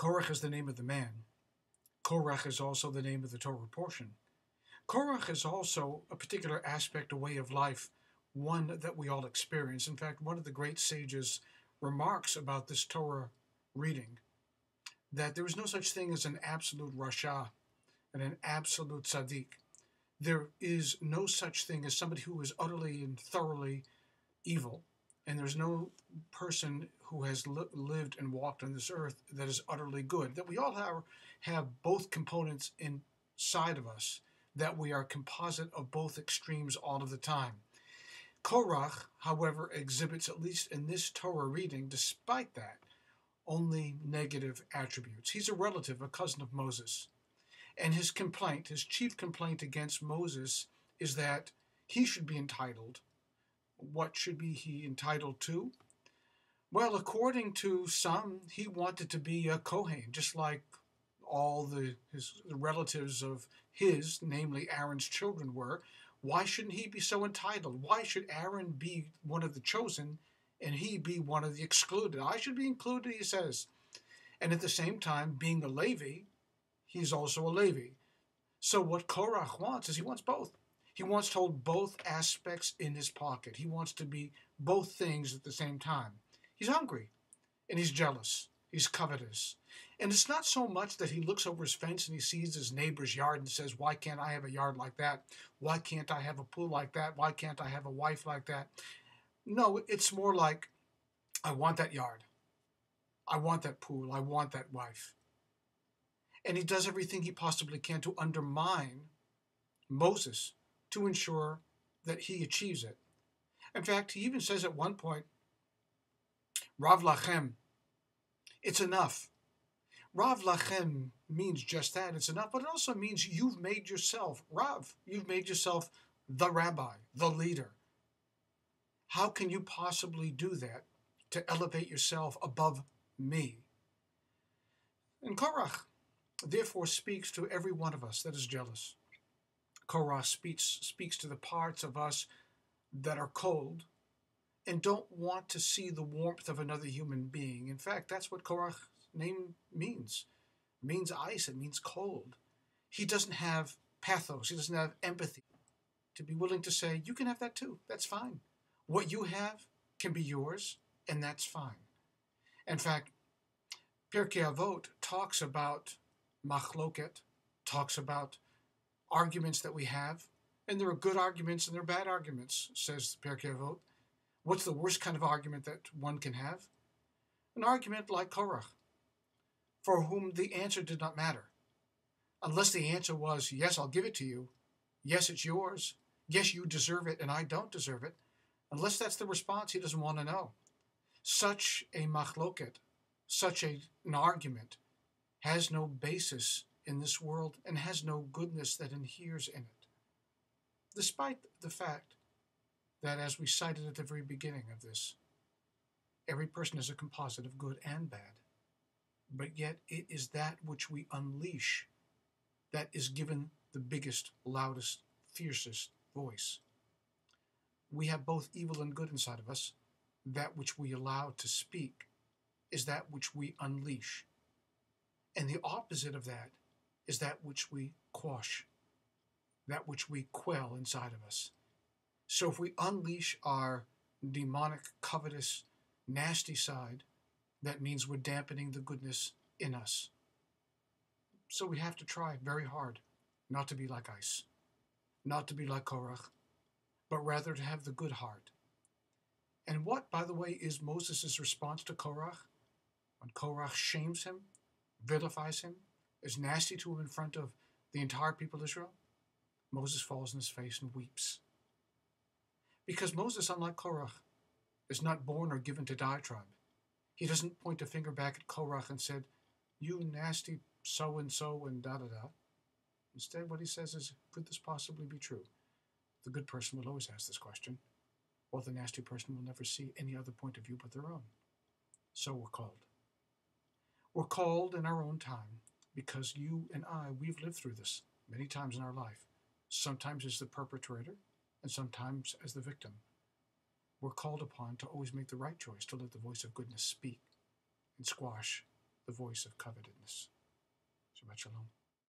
Korach is the name of the man. Korach is also the name of the Torah portion. Korach is also a particular aspect, a way of life, one that we all experience. In fact, one of the great sages remarks about this Torah reading that there is no such thing as an absolute Rasha and an absolute Tzaddik. There is no such thing as somebody who is utterly and thoroughly evil, and there's no person who has lived and walked on this earth that is utterly good. That we all have both components inside of us, that we are composite of both extremes all of the time. Korach, however, exhibits, at least in this Torah reading, despite that, only negative attributes. He's a relative, a cousin of Moses. And his complaint, his chief complaint against Moses, is that he should be entitled. What should be he entitled to? Well, according to some, he wanted to be a Kohen, just like all his relatives of his, namely Aaron's children, were. Why shouldn't he be so entitled? Why should Aaron be one of the chosen and he be one of the excluded? I should be included, he says. And at the same time, being a Levi, he's also a Levi. So what Korach wants is he wants both. He wants to hold both aspects in his pocket. He wants to be both things at the same time. He's hungry and he's jealous. He's covetous. And it's not so much that he looks over his fence and he sees his neighbor's yard and says, why can't I have a yard like that? Why can't I have a pool like that? Why can't I have a wife like that? No, it's more like, I want that yard. I want that pool. I want that wife. And he does everything he possibly can to undermine Moses to ensure that he achieves it. In fact, he even says at one point, Rav Lachem, it's enough. Rav Lachem means just that, it's enough, but it also means you've made yourself Rav. You've made yourself the rabbi, the leader. How can you possibly do that to elevate yourself above me? And Korach, therefore, speaks to every one of us that is jealous. Korach speaks to the parts of us that are cold and don't want to see the warmth of another human being. In fact, that's what Korach's name means. It means ice. It means cold. He doesn't have pathos. He doesn't have empathy to be willing to say, you can have that too. That's fine. What you have can be yours, and that's fine. In fact, Pirkei Avot talks about machloket, talks about arguments that we have, and there are good arguments and there are bad arguments, says Pirkei Avot. What's the worst kind of argument that one can have? An argument like Korach, for whom the answer did not matter. Unless the answer was, yes, I'll give it to you. Yes, it's yours. Yes, you deserve it and I don't deserve it. Unless that's the response, he doesn't want to know. Such a machloket, such an argument, has no basis in this world and has no goodness that inheres in it. Despite the fact that, as we cited at the very beginning of this, every person is a composite of good and bad, but yet it is that which we unleash that is given the biggest, loudest, fiercest voice. We have both evil and good inside of us. That which we allow to speak is that which we unleash. And the opposite of that is that which we quash, that which we quell inside of us. So if we unleash our demonic, covetous, nasty side, that means we're dampening the goodness in us. So we have to try very hard not to be like ice, not to be like Korach, but rather to have the good heart. And what, by the way, is Moses' response to Korach? When Korach shames him, vilifies him, is nasty to him in front of the entire people of Israel, Moses falls on his face and weeps. Because Moses, unlike Korach, is not born or given to diatribe. He doesn't point a finger back at Korach and said, you nasty so-and-so and da-da-da. Instead, what he says is, could this possibly be true? The good person will always ask this question, while the nasty person will never see any other point of view but their own. So we're called. We're called in our own time because you and I, we've lived through this many times in our life, sometimes as the perpetrator and sometimes as the victim. We're called upon to always make the right choice, to let the voice of goodness speak and squash the voice of covetousness. Shabbat shalom.